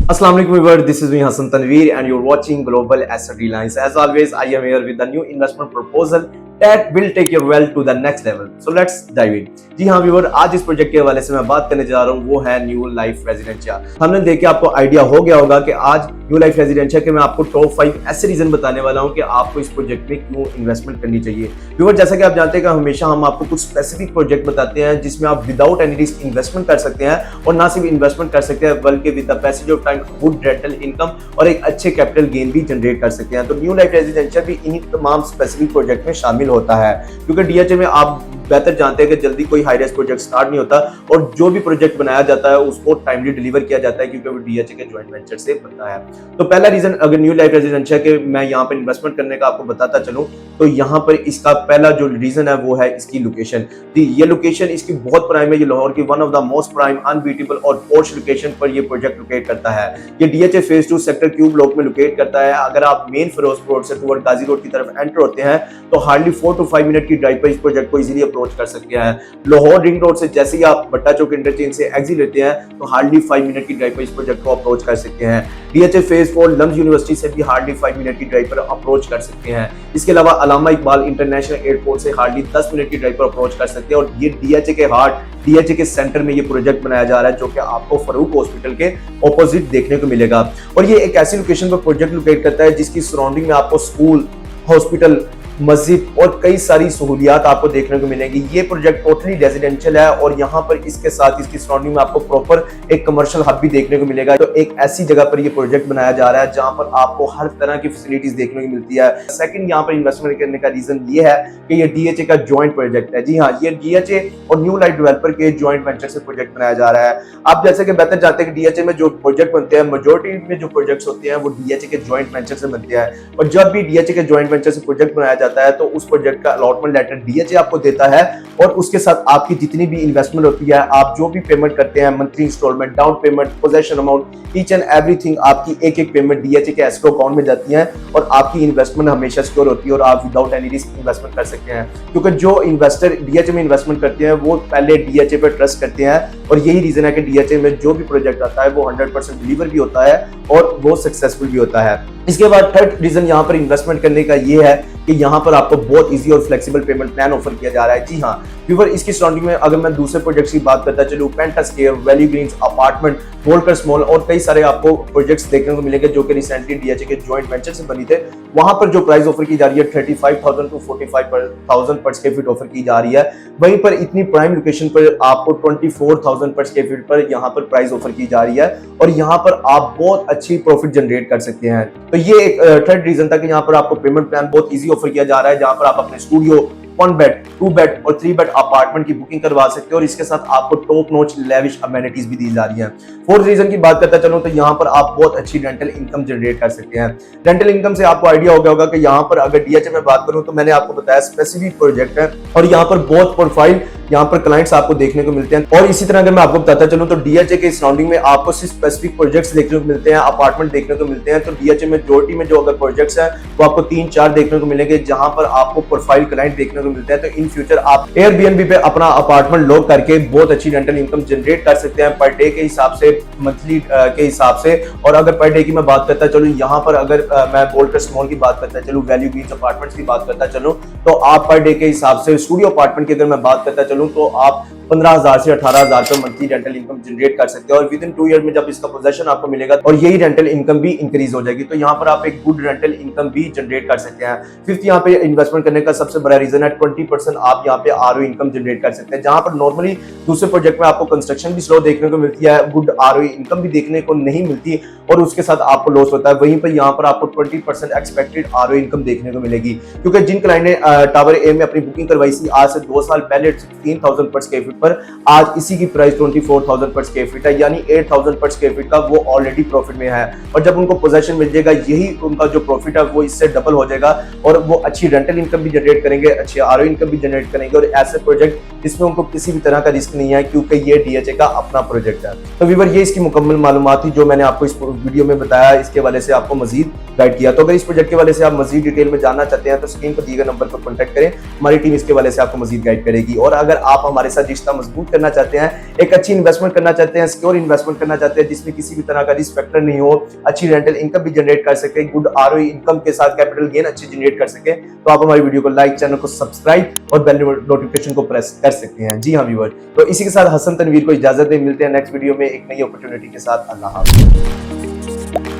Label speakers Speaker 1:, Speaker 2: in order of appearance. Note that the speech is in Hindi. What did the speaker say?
Speaker 1: Assalamu alaikum everyone, this is me Hassan Tanveer and you're watching Global Asset Reliance. As always, I am here with a new investment proposal that will take your wealth to the next level. So let's dive in. जी हाँ व्यूअर, आज इस प्रोजेक्ट के हवाले से मैं बात करने जा रहा हूँ वो है न्यू लाइफ रेजिडेंशिया। हमने देखे आपको आइडिया हो गया होगा कि आज न्यू लाइफ रेजिडेंशिया के मैं आपको टॉप 5 ऐसे रीजन बताने वाला हूँ कि आपको इस प्रोजेक्ट में क्यों इन्वेस्टमेंट करनी चाहिए। व्यूअर, जैसा कि आप जानते हैं कि हमेशा हम आपको कुछ स्पेसिफिक प्रोजेक्ट बताते हैं जिसमें आप विदाउट एनी रिस्क इन्वेस्टमेंट कर सकते हैं और ना सिर्फ इन्वेस्टमेंट कर सकते हैं बल्कि with the passage of time good rental income और एक अच्छे कैपिटल गेन भी जनरेट कर सकते हैं। तो न्यू लाइफ रेजिडेंशिया भी इन्हीं तमाम स्पेसिफिक प्रोजेक्ट में शामिल होता है, क्योंकि डीएचए में आप बेहतर जानते हैं कि जल्दी कोई हाई रिस्क प्रोजेक्ट स्टार्ट नहीं होता और जो भी प्रोजेक्ट बनाया जाता है उसको टाइमली डिलीवर किया जाता है क्योंकि वो डीएचए के जॉइंट वेंचर से बनता है। तो पहला रीजन अगर न्यू लाइफ रेजिडेंशिया के मैं यहाँ पर इन्वेस्टमेंट करने का आपको बताता चलूं तो यहाँ पर इसका पहला जो रीजन है वो है इसकी लोकेशन। ये लोकेशन इसकी बहुत प्राइम है। ये लाहौर की one of the most prime unbeatable और पॉश लोकेशन पर ये प्रोजेक्ट लोकेट करता है। ये DHA phase 2 sector Q block में लोकेट करता है। अगर आप मेन फिरोजपुर रोड से टुवर्ड गाजी रोड की तरफ एंटर होते हैं तो हार्डली 4 to 5 मिनट की ड्राइव पर इस प्रोजेक्ट को इजीली अप्रोच कर सकते हैं। लाहौर रिंग रोड से जैसे ही आप भट्टा चौक इंटरचेंज से एग्जिट लेते हैं तो हार्डली 5 मिनट की ड्राइव पर इस प्रोजेक्ट को अप्रोच कर सकते हैं। डीएचए फेज 4 लम्स यूनिवर्सिटी से भी हार्डली 5 मिनट की ड्राइव पर अप्रोच कर सकते हैं। इसके अलावा अल्लामा इकबाल इंटरनेशनल एयरपोर्ट से हार्डली 10 मिनट की ड्राइव पर अप्रोच कर सकते हैं। और ये डीएचए के हार्ट डीएचए के सेंटर में ये प्रोजेक्ट बनाया जा रहा है जो कि आपको फरूक हॉस्पिटल के ऑपोजिट देखने को मिलेगा। और ये एक ऐसी लोकेशन पर प्रोजेक्ट लोकेट करता है जिसकी सराउंडिंग में आपको स्कूल, हॉस्पिटल, मस्जिद और कई सारी सहूलियात आपको देखने को मिलेंगी। ये प्रोजेक्ट टोटली रेजिडेंशियल है और यहाँ पर इसके साथ इसकी सराउंडिंग में आपको प्रॉपर एक कमर्शियल हब भी देखने को मिलेगा। तो एक ऐसी जगह पर ये प्रोजेक्ट बनाया जा रहा है जहाँ पर आपको हर तरह की फैसिलिटीज देखने को मिलती है। सेकंड यहाँ पर इन्वेस्टमेंट करने का रीजन ये है कि ये डीएचए का ज्वाइंट प्रोजेक्ट है। जी हाँ, ये डीएचए और न्यू लाइफ डेवलपर के ज्वाइंट वेंचर से प्रोजेक्ट बनाया जा रहा है। आप जैसे कि बेहतर जानते हैं कि डीएचए में जो प्रोजेक्ट बनते हैं मेजोरिटी में जो प्रोजेक्ट्स होते हैं वो डीएचए के ज्वाइंट वेंचर से बनते हैं। और जब भी डीएचए के ज्वाइंट वेंचर से प्रोजेक्ट बनाया जाता है तो उस प्रोजेक्ट का अलॉटमेंट लेटर डीएचए आपको देता है और उसके साथ आपकी जितनी भी इन्वेस्टमेंट होती है, आप जो भी पेमेंट करते हैं, monthly installment, down payment, possession amount, each and everything, आपकी एक एक पेमेंट डीएचए के एस्क्रो अकाउंट में जाती है और आपकी इन्वेस्टमेंट हमेशा सिक्योर होती है और आप विदाउट एनी रिस्क इन्वेस्टमेंट कर सकते हैं। क्योंकि जो इन्वेस्टर डीएचए में इन्वेस्टमेंट करते हैं वो पहले डीएचए पर ट्रस्ट करते हैं और यही रीजन है कि डीएचए में जो भी प्रोजेक्ट आता है वो 100% डिलीवर भी होता है और वो सक्सेसफुल भी होता है। इसके बाद थर्ड रीजन यहाँ पर इन्वेस्टमेंट करने का ये है कि यहाँ पर आपको बहुत इजी और फ्लेक्सिबल पेमेंट प्लान ऑफर किया जा रहा है। जी हाँ व्यूअर, इसकी सराउंडिंग में अगर मैं दूसरे प्रोजेक्ट्स की बात करता चलूं, Penta Square, Valley Greens, apartment, वोल्कर स्मॉल और कई सारे आपको प्रोजेक्ट्स देखने को मिलेंगे जो कि रिसेंटली डीएचए के जॉइंट वेंचर से बनी थे। वहां पर जो प्राइस ऑफर की जा रही है 35,000 to 45,000 पर स्क्वायर फीट ऑफर की जा रही है। वहीं पर इतनी प्राइम लोकेशन पर आपको 24,000 पर स्क्वायर फीट पर यहाँ पर प्राइस ऑफर की जा रही है और यहाँ पर आप बहुत अच्छी प्रॉफिट जनरेट कर सकते हैं। तो ये एक थर्ड रीजन था कि यहाँ पर आपको पेमेंट प्लान बहुत इजी ऑफर किया जा रहा है, जहां पर आप अपने स्टूडियो, 1 बेड, 2 बेड और 3 बेड अपार्टमेंट की बुकिंग करवा सकते हो और इसके साथ आपको टॉप नॉच लेविश अमेनिटीज भी दी जा रही हैं। फोर्थ रीजन की बात करता चलूं तो यहाँ पर आप बहुत अच्छी रेंटल इनकम जनरेट कर सकते हैं। रेंटल इनकम से आपको आइडिया हो गया होगा कि यहाँ पर अगर डीएचए में बात करूं तो मैंने आपको बताया स्पेसिफिक प्रोजेक्ट है और यहाँ पर बहुत प्रोफाइल यहाँ पर क्लाइंट्स आपको देखने को मिलते हैं। और इसी तरह अगर मैं आपको बताता चलूं तो डीएचए के सराउंडिंग में आपको सिर्फ स्पेसिफिक प्रोजेक्ट्स देखने को मिलते हैं, अपार्टमेंट देखने को मिलते हैं। तो डीएचए में मेजॉरिटी में जो अगर प्रोजेक्ट्स हैं वो आपको 3-4 देखने को मिलेंगे जहां पर आपको प्रोफाइल क्लाइंट देखने को मिलते हैं। तो इन फ्यूचर आप एयरबीएनबी पे अपना अपार्टमेंट लॉक करके बहुत अच्छी रेंटल इनकम जनरेट कर सकते हैं पर डे के हिसाब से, मंथली के हिसाब से। और अगर पर डे की मैं बात करता चलूं, यहाँ पर अगर मैं वोल्कर स्मॉल की बात करता चलूं, वैल्यू ग्रीन्स अपार्टमेंट्स की बात करता चलूं तो आप पर डे के हिसाब से, स्टूडियो अपार्टमेंट की अगर मैं बात करता चलूं तो आप 15,000 से 18,000 पर मंथली रेंटल इनकम जनरेट कर सकते हैं और विद इन 2 ईयर में जब इसका पोजेशन आपको मिलेगा और यही रेंटल इनकम भी इंक्रीज हो जाएगी। तो यहाँ पर आप एक गुड रेंटल इनकम भी जनरेट कर सकते हैं। फिफ्थ यहाँ पे इन्वेस्टमेंट करने का सबसे बड़ा रीजन है 20% आप यहाँ पे आरओई इनकम जनरेट कर सकते हैं। जहां पर नॉर्मली दूसरे प्रोजेक्ट में आपको कंस्ट्रक्शन भी स्लो देखने को मिलती है, गुड आरओई इनकम भी देखने को नहीं मिलती और उसके साथ आपको लॉस होता है, वहीं पर यहाँ पर आपको 20% एक्सपेक्टेड आरओई इनकम देखने को मिलेगी। क्योंकि जिन क्लाइंट ने टावर ए में अपनी बुकिंग करवाई थी आज से 2 साल पहले 16,000 पर स्क्वायर फीट पर, आज इसी की प्राइस 24,000 पर स्क्वायर फीट है, यानी 8,000 पर स्क्वायर फीट का वो ऑलरेडी प्रॉफिट में है। और जब उनको पोजेशन मिल जाएगा यही उनका जो प्रॉफिट है वो इससे डबल हो जाएगा और वो अच्छी रेंटल इनकम भी जनरेट करेंगे, अच्छी आरओई इनकम भी जनरेट करेंगे। और ऐसे प्रोजेक्ट इसमें उनको किसी भी तरह का रिस्क नहीं है क्योंकि ये डीएचए का अपना प्रोजेक्ट है। तो व्यूअर, ये इसकी मुकम्मल मालूमात थी जो मैंने आपको इस वीडियो में बताया। इसके हवाले से आपको मजीद गाइड किया। तो अगर इस प्रोजेक्ट के वाले से आप मजीद डिटेल में जानना चाहते हैं तो स्क्रीन पर दिए गए नंबर पर कॉन्टैक्ट करें, हमारी टीम इसके वाले से आपको मजीद गाइड करेगी। और अगर आप हमारे साथ रिश्ता मजबूत करना चाहते हैं, एक अच्छी इन्वेस्टमेंट करना चाहते हैं, सिक्योर इन्वेस्टमेंट करना चाहते हैं जिसमें किसी भी तरह का रिस्क फैक्टर नहीं हो, अच्छी रेंटल इनकम भी जनरेट कर सके, गुड आरओई इनकम के साथ कैपिटल गेन अच्छी जनरेट कर सके, तो आप हमारी वीडियो को लाइक, चैनल को सब्सक्राइब और बेल नोटिफिकेशन को प्रेस कर सकते हैं। जी हाँ व्यूअर, तो इसी के साथ हसन तनवीर को इजाजत दें, मिलते हैं नेक्स्ट वीडियो में एक नई अपॉर्चुनिटी के साथ। अल्लाह हाफ़िज़।